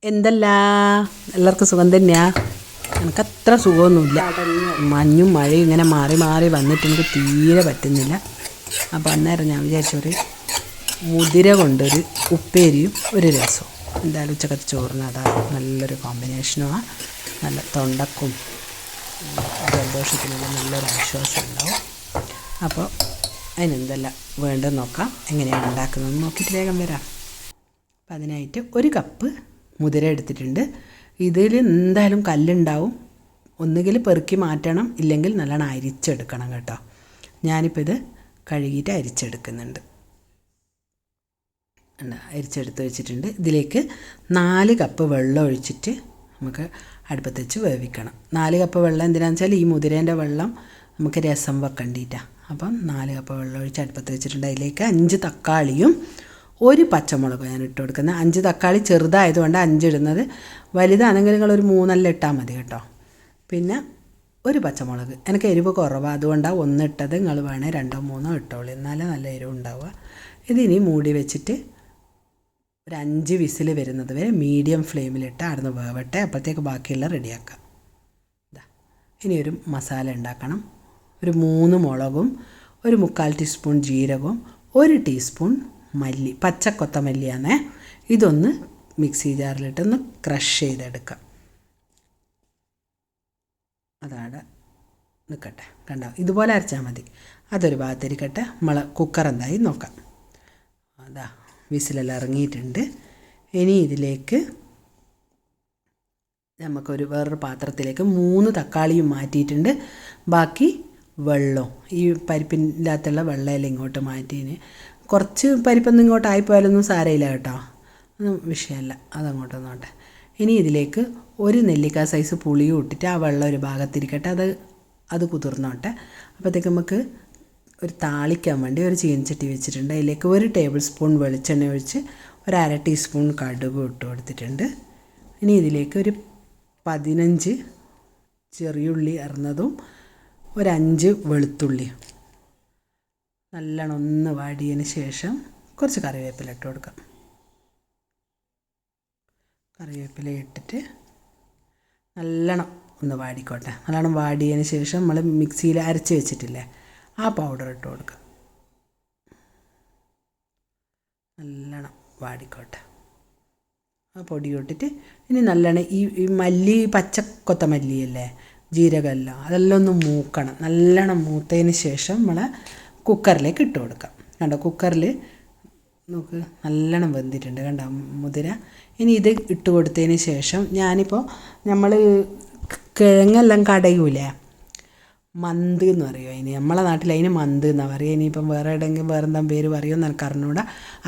എന്തല്ല എല്ലാവർക്കും സുഖം തന്നെയാ. എനിക്കത്ര സുഖമൊന്നുമില്ല. മഞ്ഞും മഴയും ഇങ്ങനെ മാറി മാറി വന്നിട്ട് എനിക്ക് തീരെ പറ്റുന്നില്ല. അപ്പോൾ അന്നേരം ഞാൻ വിചാരിച്ചൊരു മുതിര കൊണ്ടൊരു ഉപ്പേരിയും ഒരു രസവും. എന്തായാലും ഉച്ചക്കത്തെ ചോറിന് അതാ നല്ലൊരു കോമ്പിനേഷനുമാണ്. നല്ല തൊണ്ടക്കും ജലദോഷത്തിനുള്ള നല്ലൊരു ആശ്വാസം ഉണ്ടാവും. അപ്പോൾ അതിനെന്തെല്ലാം വേണ്ടതെന്ന് നോക്കാം. എങ്ങനെയാണ് ഉണ്ടാക്കുന്നതെന്ന് നോക്കിയിട്ട് വേഗം വരാം. അപ്പം അതിനായിട്ട് ഒരു കപ്പ് മുതിര എടുത്തിട്ടുണ്ട്. ഇതിൽ എന്തായാലും കല്ലുണ്ടാവും. ഒന്നുകിൽ പെറുക്കി മാറ്റണം, ഇല്ലെങ്കിൽ നല്ലോണം അരിച്ചെടുക്കണം കേട്ടോ. ഞാനിപ്പോൾ ഇത് കഴുകിയിട്ട് അരിച്ചെടുക്കുന്നുണ്ട്. അരിച്ചെടുത്ത് വെച്ചിട്ടുണ്ട്. ഇതിലേക്ക് 4 കപ്പ് വെള്ളം ഒഴിച്ചിട്ട് നമുക്ക് അടുപ്പത്ത് വെച്ച് വേവിക്കണം. 4 കപ്പ് വെള്ളം എന്തിനാണെന്ന് വെച്ചാൽ ഈ മുതിരേൻ്റെ വെള്ളം നമുക്ക് രസം വെക്കേണ്ടിയിട്ടാണ്. അപ്പം 4 കപ്പ് വെള്ളം ഒഴിച്ച് അടുപ്പത്ത് വെച്ചിട്ടുണ്ട്. അതിലേക്ക് 5 തക്കാളിയും 1 പച്ചമുളകും ഞാൻ ഇട്ട് കൊടുക്കുന്നത്. 5 തക്കാളി ചെറുതായതുകൊണ്ട് 5 ഇടുന്നത്. വലുതാണെങ്കിൽ നിങ്ങളൊരു 3 ഇട്ടാൽ മതി കേട്ടോ. പിന്നെ 1 പച്ചമുളക്. എനിക്ക് എരിവ് കുറവാണ്, അതുകൊണ്ടാണ് 1 ഇട്ടത്. നിങ്ങൾ വേണേൽ 2 3 ഇട്ടോളൂ, എന്നാലേ നല്ല എരിവ് ഉണ്ടാവുക. ഇതിനി മൂടി വെച്ചിട്ട് ഒരു 5 വിസിൽ വരുന്നത് വരെ മീഡിയം ഫ്ലെയിമിലിട്ട് അടന്ന് വേവട്ടെ. അപ്പോഴത്തേക്ക് ബാക്കിയുള്ള റെഡിയാക്കാം. ഇനി ഒരു മസാല ഉണ്ടാക്കണം. ഒരു 3 മുളകും 1/4 ടീസ്പൂൺ ജീരകവും 1 ടീസ്പൂൺ മല്ലി, പച്ചക്കൊത്തമല്ലിയാണേ. ഇതൊന്ന് മിക്സി ജാറിലിട്ടൊന്ന് ക്രഷ് ചെയ്തെടുക്കാം. അതവിടെ നിൽക്കട്ടെ. കണ്ടോ, ഇതുപോലെ അരച്ചാൽ മതി. അതൊരു ഭാഗത്തിരിക്കട്ടെ. കുക്കർ എന്തായി നോക്കാം. അതാ വിസിലെല്ലാം ഇറങ്ങിയിട്ടുണ്ട്. ഇനി ഇതിലേക്ക് നമുക്കൊരു വേറൊരു പാത്രത്തിലേക്ക് 3 തക്കാളിയും മാറ്റിയിട്ടുണ്ട്. ബാക്കി വെള്ളവും ഈ പരിപ്പില്ലാത്തുള്ള വെള്ളമെല്ലാം ഇങ്ങോട്ട് മാറ്റിന്. കുറച്ച് പരിപ്പൊന്നും ഇങ്ങോട്ട് ആയിപ്പോയാലൊന്നും സാരമില്ല കേട്ടോ, ഒന്നും വിഷയമല്ല. അതങ്ങോട്ട് നോട്ടെ. ഇനി ഇതിലേക്ക് 1 നെല്ലിക്ക സൈസ് പുളിയും ഇട്ടിട്ട് ആ വെള്ളം ഒരു ഭാഗത്തിരിക്കട്ടെ. അത് കുതിർന്നോട്ടെ. അപ്പോഴത്തേക്ക് നമുക്ക് ഒരു താളിക്കാൻ വേണ്ടി ഒരു ചീനച്ചട്ടി വെച്ചിട്ടുണ്ട്. അതിലേക്ക് 1 ടേബിൾ സ്പൂൺ വെളിച്ചെണ്ണ ഒഴിച്ച് 1/2 ടീസ്പൂൺ കടുക് ഇട്ട് കൊടുത്തിട്ടുണ്ട്. ഇനി ഇതിലേക്ക് ഒരു 15 ചെറിയുള്ളി അരിഞ്ഞതും 5 വെളുത്തുള്ളി നല്ലോണം ഒന്ന് വാടിയതിന് ശേഷം കുറച്ച് കറിവേപ്പില ഇട്ട് കൊടുക്കാം. കറിവേപ്പില ഇട്ടിട്ട് നല്ലോണം ഒന്ന് വാടിക്കോട്ടെ. നല്ലോണം വാടിയതിന് ശേഷം നമ്മൾ മിക്സിയിൽ അരച്ച് വെച്ചിട്ടില്ലേ, ആ പൗഡർ ഇട്ട് കൊടുക്കുക. നല്ലോണം വാടിക്കോട്ടെ. ആ പൊടി ഇട്ടിട്ട് ഇനി നല്ലോണം ഈ മല്ലി, പച്ചക്കൊത്തമല്ലിയല്ലേ, ജീരകമെല്ലാം അതെല്ലാം ഒന്ന് മൂക്കണം. നല്ലോണം മൂത്തതിന് ശേഷം നമ്മൾ കുക്കറിലേക്ക് ഇട്ട് കൊടുക്കാം. കണ്ടോ, കുക്കറിൽ നോക്ക് നല്ലോണം വെന്തിട്ടുണ്ട്. കണ്ടോ മുതിര. ഇനി ഇത് ഇട്ട് കൊടുത്തതിന് ശേഷം ഞാനിപ്പോൾ നമ്മൾ കിഴങ്ങെല്ലാം കടയൂലേ, മന്ത് എന്ന് പറയുമോ അതിന്, നമ്മളെ നാട്ടിൽ അതിന് മന്ത് എന്നാണ് പറയുക. ഇനിയിപ്പം വേറെ എവിടെയെങ്കിലും വേറെ എന്താ പേര് പറയുമോ എനിക്ക് അറിഞ്ഞൂടാ.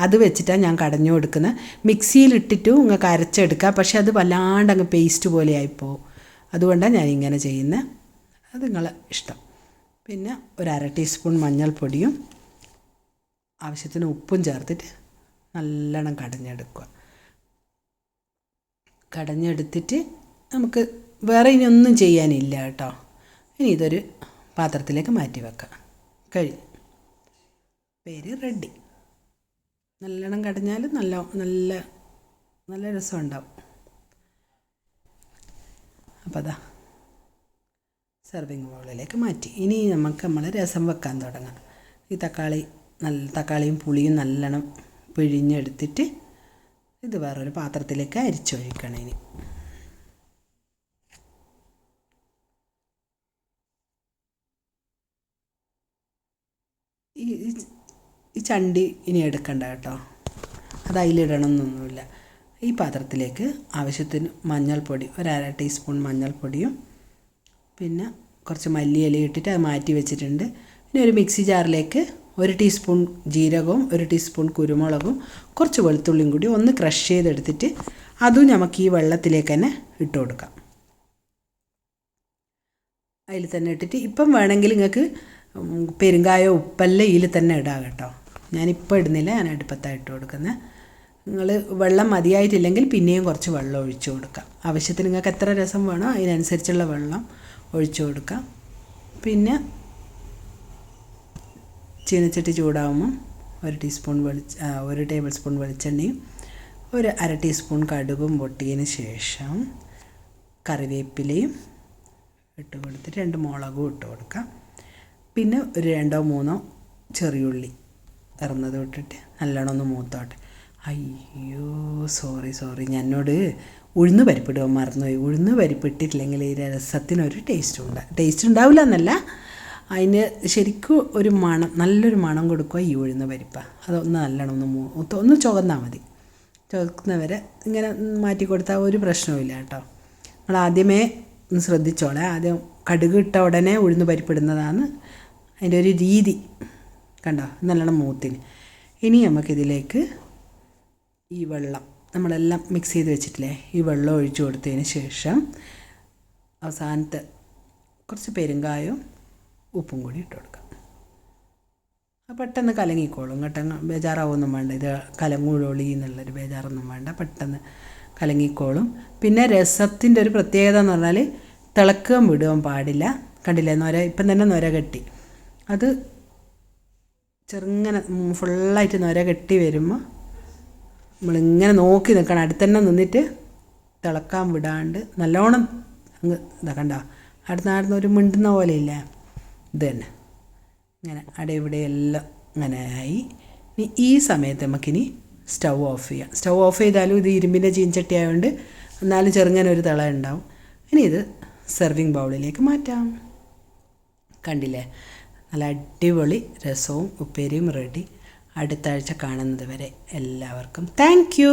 അത് വെച്ചിട്ടാണ് ഞാൻ കടഞ്ഞു കൊടുക്കുന്നത്. മിക്സിയിലിട്ടിട്ടും നിങ്ങൾക്ക് അരച്ചെടുക്കുക, പക്ഷേ അത് വല്ലാണ്ട് അങ്ങ് പേസ്റ്റ് പോലെ ആയിപ്പോവും. അതുകൊണ്ടാണ് ഞാനിങ്ങനെ ചെയ്യുന്നത്. അത് നിങ്ങളെ ഇഷ്ടം. പിന്നെ 1/2 ടീസ്പൂൺ മഞ്ഞൾപ്പൊടിയും ആവശ്യത്തിന് ഉപ്പും ചേർത്തിട്ട് നല്ലോണം കടഞ്ഞെടുക്കുക. കടഞ്ഞെടുത്തിട്ട് നമുക്ക് വേറെ ഇനി ഒന്നും ചെയ്യാനില്ല കേട്ടോ. ഇനി ഇതൊരു പാത്രത്തിലേക്ക് മാറ്റി വെക്കാം. കഴിഞ്ഞു, പേര് റെഡി. നല്ലോണം കടഞ്ഞാൽ നല്ല നല്ല രസമുണ്ടാവും. അപ്പോൾ അതാ സെർവിങ് ബൗളിലേക്ക് മാറ്റി. ഇനി നമ്മൾ രസം വെക്കാൻ തുടങ്ങാം. ഈ തക്കാളിയും പുളിയും നല്ലോണം പിഴിഞ്ഞെടുത്തിട്ട് ഇത് വേറൊരു പാത്രത്തിലേക്ക് അരിച്ചൊഴിക്കണം. ഇനി ഈ ചണ്ടി ഇനി എടുക്കണ്ട കേട്ടോ, അത് അതിലിടണമെന്നൊന്നുമില്ല. ഈ പാത്രത്തിലേക്ക് ആവശ്യത്തിന് മഞ്ഞൾപ്പൊടി, 1/2 ടീസ്പൂൺ മഞ്ഞൾപ്പൊടിയും പിന്നെ കുറച്ച് മല്ലിയില ഇട്ടിട്ട് അത് മാറ്റി വെച്ചിട്ടുണ്ട്. പിന്നെ ഒരു മിക്സി ജാറിലേക്ക് 1 ടീസ്പൂൺ ജീരകവും 1 ടീസ്പൂൺ കുരുമുളകും കുറച്ച് വെളുത്തുള്ളിയും കൂടി ഒന്ന് ക്രഷ് ചെയ്തെടുത്തിട്ട് അതും നമുക്ക് ഈ വെള്ളത്തിലേക്ക് തന്നെ ഇട്ട് കൊടുക്കാം. അതിൽ തന്നെ ഇട്ടിട്ട് ഇപ്പം വേണമെങ്കിൽ നിങ്ങൾക്ക് പെരുങ്കായോ ഉപ്പെല്ലാം ഇതിൽ തന്നെ ഇടാം കേട്ടോ. ഞാനിപ്പോൾ ഇടുന്നില്ല, ഞാൻ അടുപ്പത്താണ് ഇട്ട് കൊടുക്കുന്നത്. നിങ്ങൾ വെള്ളം മതിയായിട്ടില്ലെങ്കിൽ പിന്നെയും കുറച്ച് വെള്ളം ഒഴിച്ചു കൊടുക്കാം. ആവശ്യത്തിന് നിങ്ങൾക്ക് എത്ര രസം വേണോ അതിനനുസരിച്ചുള്ള വെള്ളം ഒഴിച്ചു കൊടുക്കാം. പിന്നെ ചീനച്ചട്ടി ചൂടാകുമ്പം 1 ടേബിൾ സ്പൂൺ വെളിച്ചെണ്ണയും ഒരു അര ടീസ്പൂൺ കടുകും പൊട്ടിയതിന് ശേഷം കറിവേപ്പിലയും ഇട്ട് കൊടുത്തിട്ട് 2 മുളകും ഇട്ട് കൊടുക്കാം. പിന്നെ ഒരു 2-3 ചെറിയുള്ളി ഇറന്നത് ഇട്ടിട്ട് നല്ലോണം ഒന്ന് മൂത്തോട്ടെ. അയ്യോ സോറി ഞാൻ എന്നോട് ഉഴുന്ന് പരിപ്പിടുക മറന്നുപോയി. ഉഴുന്ന് പരിപ്പിട്ടിട്ടില്ലെങ്കിൽ ഈ രസത്തിനൊരു ടേസ്റ്റ് ഉണ്ടാവില്ല എന്നല്ല, അതിന് ശരിക്കും ഒരു മണം, നല്ലൊരു മണം കൊടുക്കുക ഈ ഉഴുന്ന് പരിപ്പ. അതൊന്ന് നല്ലോണം ഒന്ന് ചുവന്നാൽ മതി. ചുവക്കുന്നവരെ ഇങ്ങനെ മാറ്റി കൊടുത്താൽ ഒരു പ്രശ്നവുമില്ല കേട്ടോ. നമ്മൾ ആദ്യമേ ഒന്ന് ശ്രദ്ധിച്ചോളെ, ആദ്യം കടുക് ഇട്ട ഉടനെ ഉഴുന്ന് പരിപ്പിടുന്നതാണ് അതിൻ്റെ ഒരു രീതി. കണ്ടോ നല്ലോണം മൂത്തിന്. ഇനി നമുക്കിതിലേക്ക് ഈ വെള്ളം നമ്മളെല്ലാം മിക്സ് ചെയ്ത് വെച്ചിട്ടില്ലേ, ഈ വെള്ളം ഒഴിച്ചു കൊടുത്തതിന് ശേഷം അവസാനത്തെ കുറച്ച് പെരുങ്കായവും ഉപ്പും കൂടി ഇട്ട് കൊടുക്കാം. പെട്ടെന്ന് കലങ്ങിക്കോളും കേട്ടോ, ബേജാറാവൊന്നും വേണ്ട. ഇത് കലങ്ങൂഴൊളി എന്നുള്ളൊരു ബേജാറൊന്നും വേണ്ട, പെട്ടെന്ന് കലങ്ങിക്കോളും. പിന്നെ രസത്തിൻ്റെ ഒരു പ്രത്യേകത എന്ന് പറഞ്ഞാൽ തിളക്കാൻ വിടുവാൻ പാടില്ല. കണ്ടില്ലേ ഇപ്പം തന്നെ നൊര കെട്ടി. അത് ചെറുങ്ങനെ ഫുള്ളായിട്ട് നൊര കെട്ടി വരുമ്പോൾ നമ്മളിങ്ങനെ നോക്കി നിൽക്കണം, അടുത്ത് തന്നെ നിന്നിട്ട് തിളക്കാൻ വിടാണ്ട് നല്ലോണം അങ്ങ് കണ്ട അടുത്ത ഒരു മിണ്ടുന്ന പോലെ ഇല്ലേ, ഇത് തന്നെ ഇങ്ങനെ ഇവിടെ എല്ലാം ഇങ്ങനെ ആയി. ഇനി ഈ സമയത്ത് നമുക്കിനി സ്റ്റൗ ഓഫ് ചെയ്യാം. സ്റ്റൗ ഓഫ് ചെയ്താലും ഇത് ഇരുമ്പിൻ്റെ ചീൻചട്ടി ആയതുകൊണ്ട് എന്നാലും ചെറുങ്ങനെ ഒരു തിള ഉണ്ടാവും. ഇനി ഇത് സെർവിങ് ബൗളിലേക്ക് മാറ്റാം. കണ്ടില്ലേ നല്ല അടിപൊളി രസവും ഉപ്പേരിയും റെഡി. അടുത്ത ആഴ്ച കാണുന്നത് വരെ എല്ലാവർക്കും താങ്ക് യു.